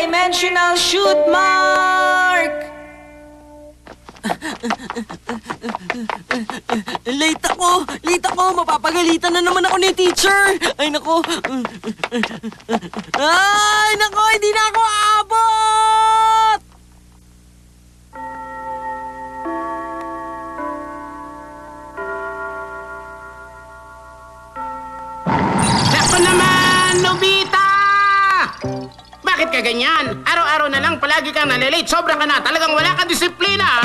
Four-dimensional shoot mark! Late ako! Late ako! Mapapagalitan na naman ako ni teacher! Ay, nako! Ay, nako! Hindi na ako aabot! Nako naman, Nobita! Bakit ka ganyan? Araw-araw na lang palagi kang nalilate. Sobra ka na. Talagang wala kang disiplina.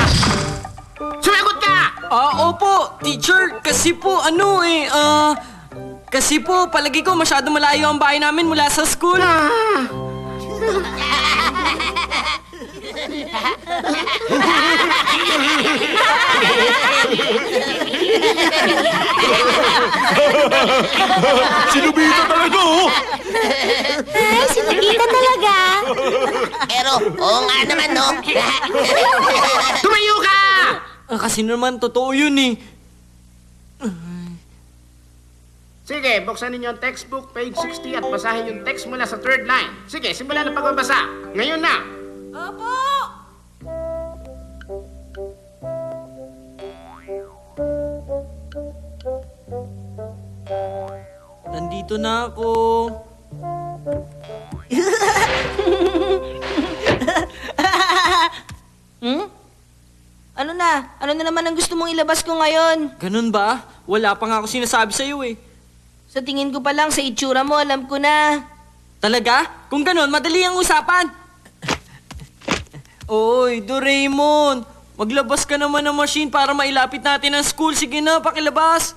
Sumagot ka! Opo, teacher. Kasi po, kasi po, palagi ko masyado malayo ang bahay namin mula sa school. Sinubita talaga, oh! Ay, sinagita talaga. Pero, oo nga naman, no? Tumayo ka! Kasi naman, totoo yun eh. Sige, buksan ninyo ang textbook, page 60 at basahin yung text mula sa third line. Sige, simulan ang pagbabasa. Ngayon na. Opo! Nandito na ako. Ano na? Ano na naman ang gusto mong ilabas ko ngayon? Ganun ba? Wala pa nga ako sinasabi sa'yo eh. Sa tingin ko pa lang, sa itsura mo, alam ko na. Talaga? Kung ganun, madali ang usapan. Oy, Doraemon! Maglabas ka naman ng machine para mailapit natin ang school. Sige na, pakilabas.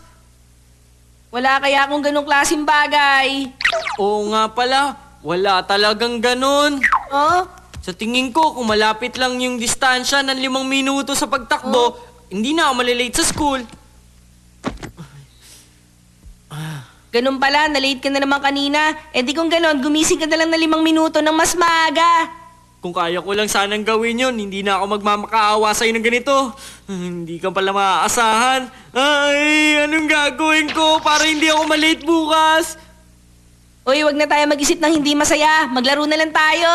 Wala kaya akong ganong klaseng bagay. Oo nga pala, wala talagang ganun. Oh? Sa tingin ko, kung malapit lang yung distansya ng 5 minuto sa pagtakbo, hindi na ako malilate sa school. Ganun pala, na-late ka na naman kanina. Eh di kung ganon, gumising ka na lang na 5 minuto ng mas maaga. Kung kaya ko lang sanang gawin yun, hindi na ako magmamakaawa sa'yo ng ganito. Hindi ka pala maaasahan. Ay, anong gagawin ko para hindi ako malate bukas? Uy, wag na tayo mag-isip ng hindi masaya. Maglaro na lang tayo.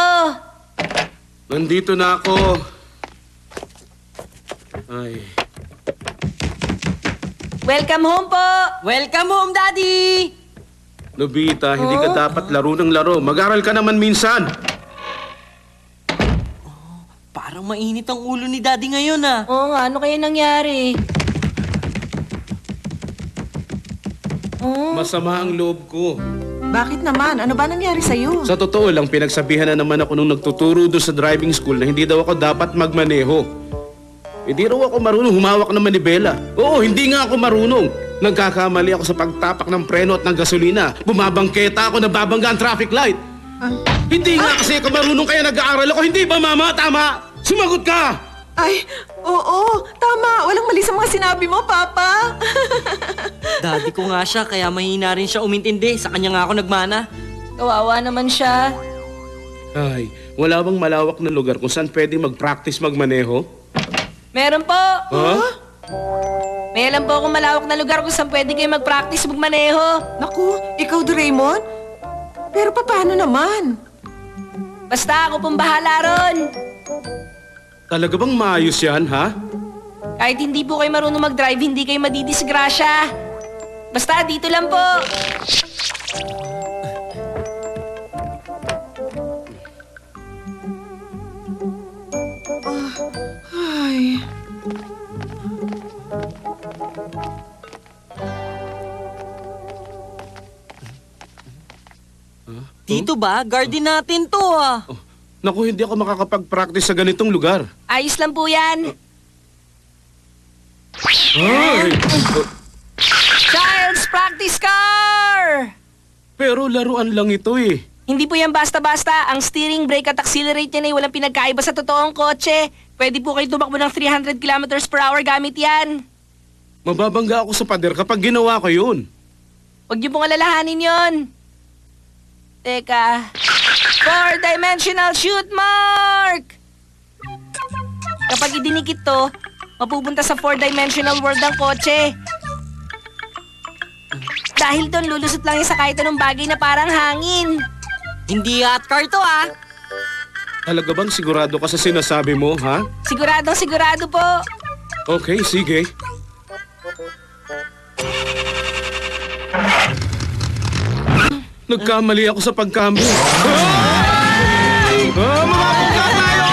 Nandito na ako. Ay. Welcome home po. Welcome home, Daddy! Nobita, hindi ka dapat laro ng laro. Mag-aral ka naman minsan. Parang mainit ang ulo ni Daddy ngayon ah. Oo nga, ano kaya nangyari? Masama ang loob ko. Bakit naman? Ano ba nangyari sa'yo? Sa totoo lang, pinagsabihan na naman ako nung nagtuturo doon sa driving school na hindi daw ako dapat magmaneho. Hindi raw ako marunong humawak ng manibela. Oo, hindi nga ako marunong. Nagkakamali ako sa pagtapak ng preno at ng gasolina. Bumabangketa ako, nababangga ang traffic light. Hindi nga kasi ako marunong kaya nag-aaral ako. Hindi ba, Mama? Tama! Sumagot ka! Ay, oo, tama. Walang mali sa mga sinabi mo, Papa. Daddy ko nga siya, kaya mahina rin siya umintindi. Sa kanya nga ako nagmana. Kawawa naman siya. Ay, wala bang malawak na lugar kung saan pwede mag-practice magmaneho? Meron po. Ha? May alam po akong malawak na lugar kung saan pwede kayo mag-practice magmaneho. Naku, ikaw, Doraemon? Pero paano naman? Basta ako pong bahala ron. Talaga bang maayos yan, ha? Kahit hindi po kayo marunong mag-drive, hindi kayo madidisgrasya. Basta dito lang po. Ay, Dito ba? Guardin natin to ah. Oh, naku, hindi ako makakapag-practice sa ganitong lugar. Ayos lang po yan. Ay! Child's practice car! Pero laruan lang ito eh. Hindi po yan basta-basta. Ang steering, brake at accelerate yan ay walang pinagkaiba sa totoong kotse. Pwede po kayo tumakbo ng 300 kilometers per hour gamit yan. Mababangga ako sa pader kapag ginawa ko yun. Huwag niyo pong alalahanin yon. Teka. Four-dimensional shoot mark! Kapag idinikit to, mapupunta sa four-dimensional world ng kotse. Dahil doon, lulusot lang yan sa kahit anong bagay na parang hangin. Hindi hot car to ah. Talaga bang sigurado ka sa sinasabi mo, ha? Sigurado po. Okay, sige. Nagkamali ako sa pagkambyo. Mamapunta tayo!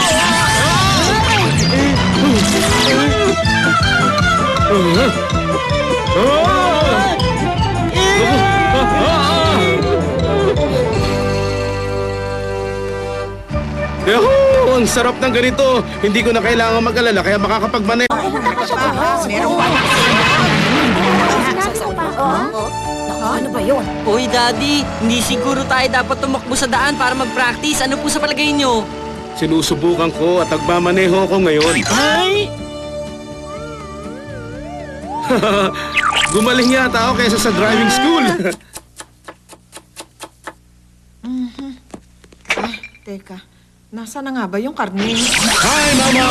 Yahoo! Ang sarap ng ganito. Hindi ko na kailangan mag-alala kaya makakapagmaneho. Ano ba yun? Uy, Daddy, hindi siguro tayo dapat tumakbo sa daan para mag-practice. Ano po sa palagay nyo? Sinusubukan ko at nagmamaneho ko ngayon. Ay! Gumaling yata ako kaysa sa driving school. Teka, nasa na nga ba yung karne? Hi, Mama!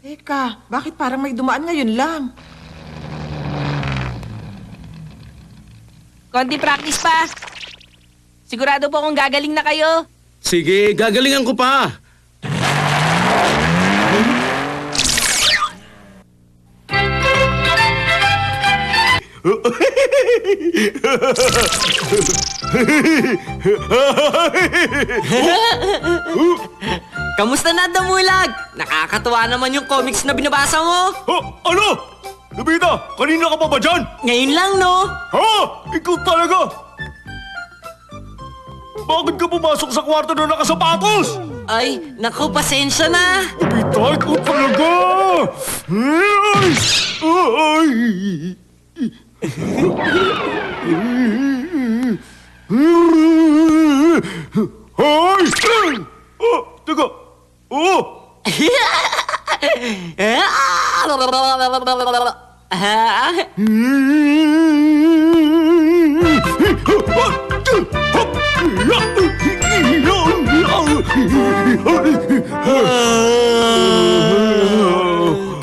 Teka, bakit parang may dumaan ngayon lang? Konti practice pa. Sigurado po kung gagaling na kayo. Sige, gagalingan ko pa. Kamusta na, Damulag? Nakakatuwa naman yung comics na binabasa mo. Ano? Nobita, kanina ka pa ba dyan? Ngayon lang, no? Ha? Ikaw talaga? Bakit ka pumasok sa kwarto na nakasapatos? Ay, naku, pasensya na. Nobita, ikaw talaga! Ay! Ay! Oh, teka! Oh!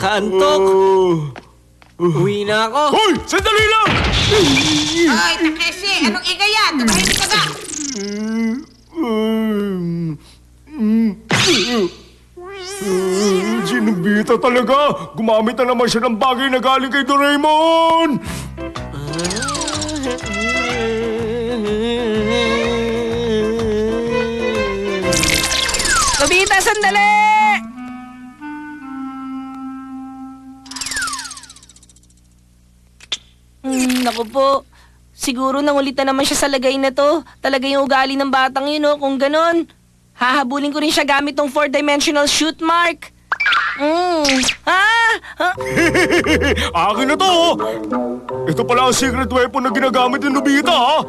Kaantok. Uwi na ako. Hoy! Sandali lang! Ay, Takeshi, anong ingay yan? Tumahimik ka nga. Si Nobita talaga! Gumamit na naman siya ng bagay na galing kay Doraemon! Nobita, sandali! Naku po. Siguro nangulit na naman siya sa lagay na to. Talaga yung ugali ng batang yun, oh, kung ganon. Hahabulin ko rin siya gamit tong 4-dimensional shoot mark. Akin na to! Oh. Ito pala ang secret weapon na ginagamit ni Nobita, ha?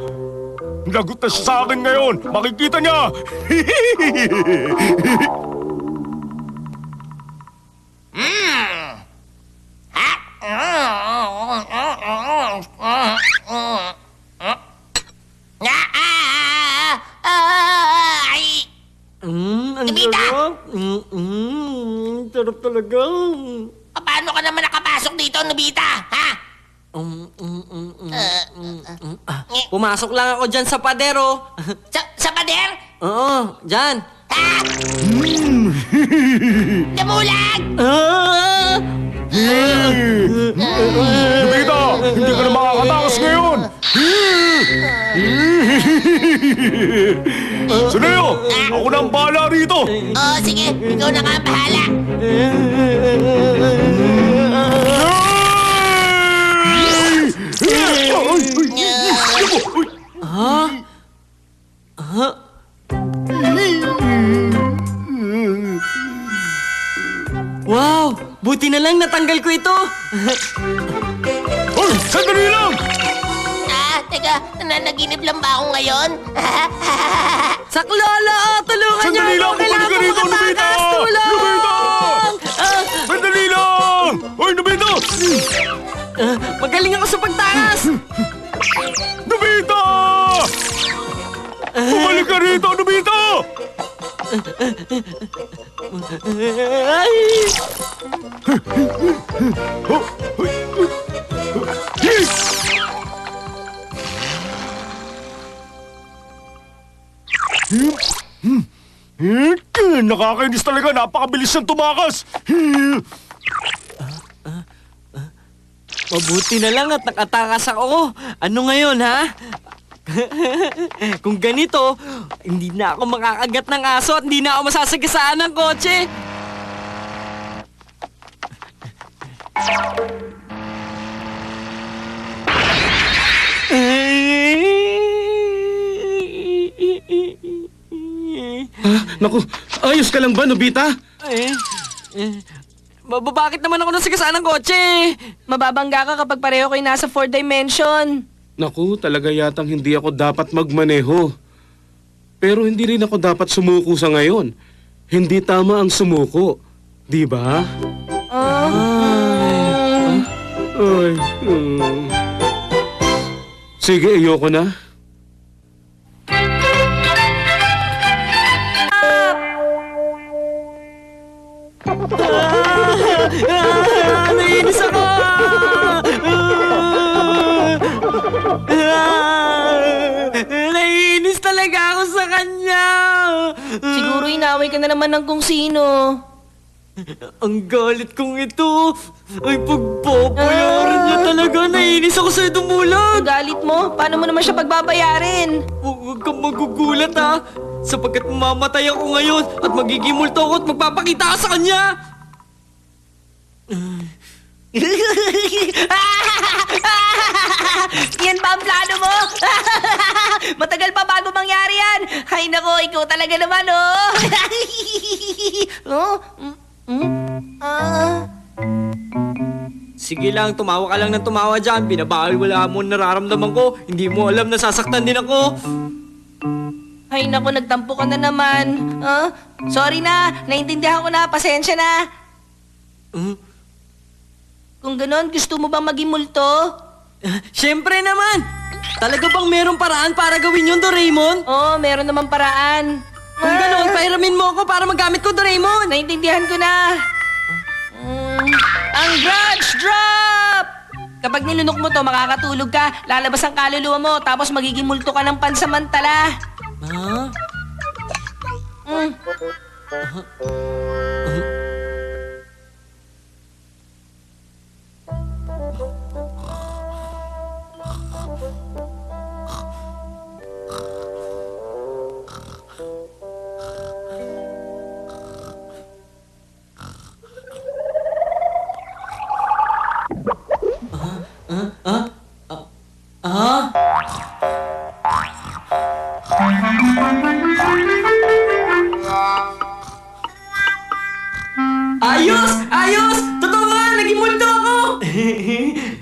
Lagot na siya sa akin ngayon. Makikita niya! Ay! Ang Nobita! sarap. Sarap talaga. Paano ka naman nakapasok dito, Nobita? Ha? Pumasok lang ako dyan sa padero. Sa pader? Oo, dyan. Ha? Damulag! Nobita! Hindi ka na makakatakas ngayon! Sunayo! Ako na ang bahala rito! Oo, sige. Ikaw na nga ang bahala. Wow! Buti na lang natanggal ko ito. Hoy! Sandali lang! Teka. Nananaginip lang ba ako ngayon? Saklolo! Tulungan niyo Sandali ako! lang! Kailangan Bumalik ka ko rito, Nobita! makatakas! Tulong! Nobita! Sandali lang! Hoy, Nobita! Magaling ako sa pagtakas! Nobita! Bumalik ka rito, Nobita! Ay! Nakakainis talaga, napakabilis ng tumakas. Mabuti na lang at nakatakas ako. Ano ngayon, ha? Kung ganito, hindi na ako makakagat ng aso at hindi na ako masasagasaan ng kotse. Naku, ayos ka lang ba, Nobita? Bakit naman ako nasagasaan ng kotse? Mababangga ka kapag pareho kayo nasa 4 dimension. Naku, talaga yatang hindi ako dapat magmaneho. Pero hindi rin ako dapat sumuko sa ngayon. Hindi tama ang sumuko. Di ba? Ay. Sige, ayoko na. Nainis ako! Nainis talaga ako sa kanya! Siguro inaway ka na naman ng kung sino. Ang galit kong ito! Ay, pagpapayaran niya talaga! Nainis ako sa'yo dumulag! Galit mo? Paano mo naman siya pagbabayarin? Huwag kang magugulat, ha! Sapagkat mamamatay ako ngayon at magiging multo ako at magpapakita ka sa kanya! Yan ba ang plano mo? Matagal pa bago mangyari yan. Ay nako, ikaw talaga naman, oh. Oh? Sige lang, tumawa ka lang ng tumawa dyan. Binabawal wala mo ang nararamdaman ko. Hindi mo alam na sasaktan din ako. Ay nako, nagtampo ka na naman. Sorry na, naintindihan ko na, pasensya na. Kung ganon, gusto mo bang maging multo? Siyempre naman! Talaga bang merong paraan para gawin yun, Doraemon? Oo, meron naman paraan. Kung ganon, pahiramin mo ako para magamit ko, Doraemon! Naintindihan ko na. Ang grudge drop! Kapag nilunok mo to, makakatulog ka, lalabas ang kaluluwa mo, tapos magiging multo ka ng pansamantala. Ha? Ayos! Ayos! Totoo nga! Naging multo ako!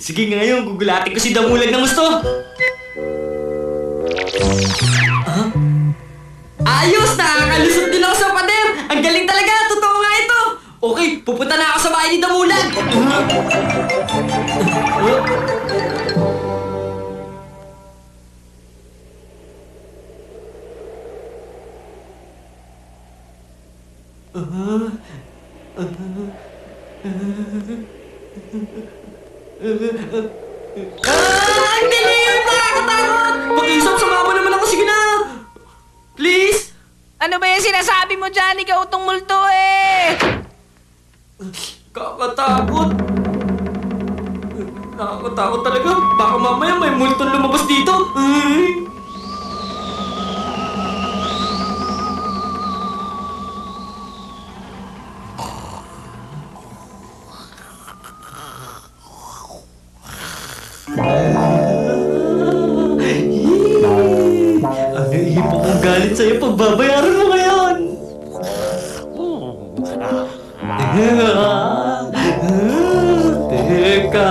Sige ngayon, gugulatin ko si Damulag ng gusto. Ayos! Nakakalusot din ako sa pader! Ang galing talaga! Totoo nga ito! Okay, pupunta na ako sa bahay ni Damulag! Ang dilim! Nakakatakot! Pakiusap, sumama naman ako. Sige na! Please! Ano ba yung sinasabi mo dyan? Ikaw itong multo eh! Kakatakot! Nakakatakot talaga. Baka mamaya may multon lumabas dito. Ang ihip akong galit sa'yo, pagbabayaran mo ngayon! Teka!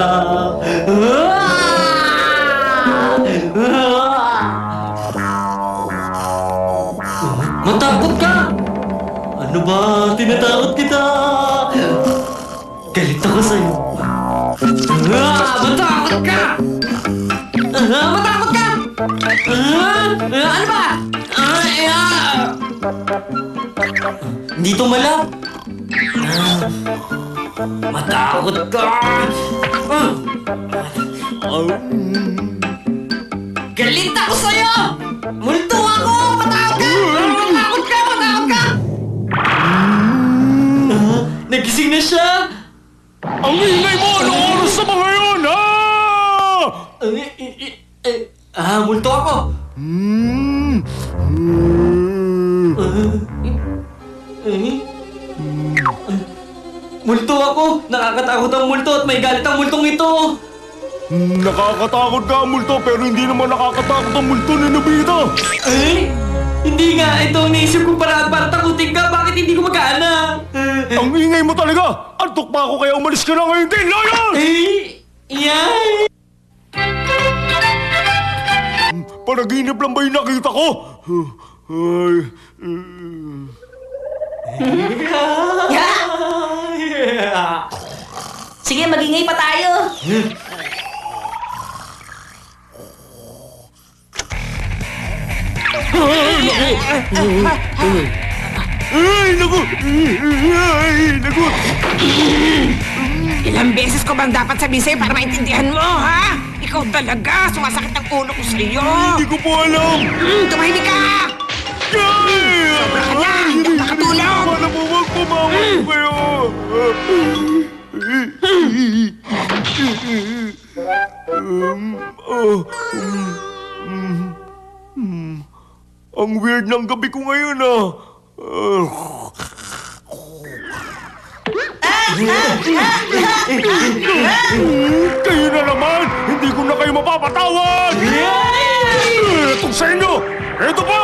Matakot ka! Ano ba? Tinatakot kita! Galit ako sa'yo. Matakot ka! Matakot ka! Ano ba? Hindi tumalaw. Matakot ka! Galit ako sa'yo! Multo ako! Matakot ka! siya! Ang ingay mo! Anong oras na ba ngayon, ha? Multo ako! Multo ako! Nakakatakot ang multo at may galit ang multong ito! Nakakatakot ka ang multo pero hindi naman nakakatakot ang multo ni Nobita. Hindi nga! Ito ang naisip kong paraan para takutin ka! Bakit hindi ko magana? Ang ingay mo talaga! Antok pa ako kaya umalis ka na ngayon din! Lion! Yay! Panaginip lang ba yung nakita ko? Ay... Sige, magingay pa tayo. Ay, naku! Ay, naku! Ilang beses ko bang dapat sabihin sa'yo para maintindihan mo, ha? Ikaw talaga, sumasakit ang ulo ko sa'yo. Hindi ko po alam! Tumahimik ka! Sobra ka na! Hindi ako makatulog! Alam mo, wag pumawag ko kayo! Ang weird ng gabi ko ngayon, Kayo na naman! Hindi ko na kayo mapapatawad! Itong sa inyo! Ito pa!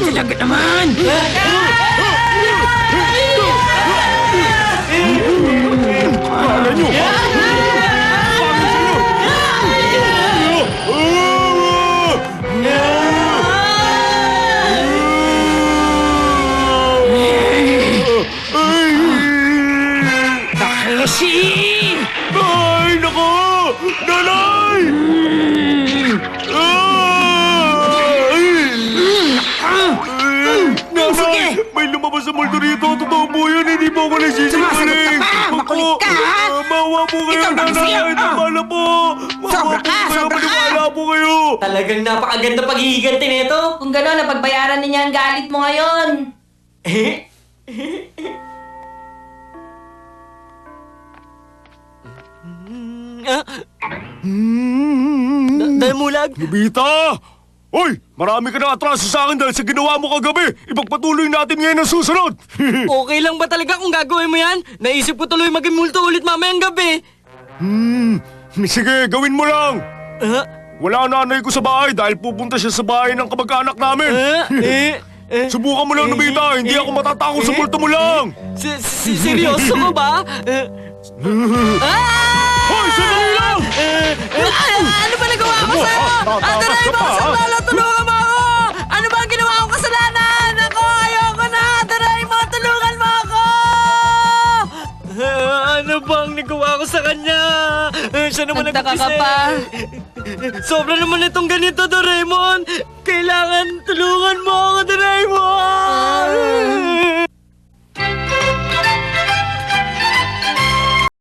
Talaga naman! Kala nyo! Bakit sa'yo? Takeshi! Ay, nako! Nanay! Nanay! May lumabas sa multo rito. Totoo po yun. Hindi po ako nagsisingaling. Sumasagot ka pa! Makulit ka, ha? Mawa po kayo, Ikaw, bakit sa'yo? nanay. Tama po. Sobra ka, sobra ka. Maniwala po kayo. Talagang napakaganda paghihiganti nito! Kung gano'n, napagbayaran niya ang galit mo ngayon. Damulag! Nobita! Hoy! Marami ka na atraso sa akin dahil sa ginawa mo kagabi. Ipagpatuloy natin ngayon ang susunod. Okay lang ba talaga kung gagawin mo yan? Naisip ko tuloy maging multo ulit mamayang gabi. Sige, gawin mo lang. Wala ang nanay ko sa bahay dahil pupunta siya sa bahay ng kamag-anak namin. Subukan mo lang, Nobita. Hindi ako matatakot sa multo mo lang. Seryoso ka ba? Hoy, sandali lang! Ano ba nagawa ko sa'yo? Atanay mo! Sandala, tulungan mo ako! Ano ba ang ginawa kong kasalanan? Ako, ayoko na! Atanay mo! Tulungan mo ako! Ano bang nagawa ko sa kanya? Siya naman Nagtaka ka nagpapise. pa. Sobra naman itong ganito, Doraemon. Kailangan tulungan mo ako, Doraemon.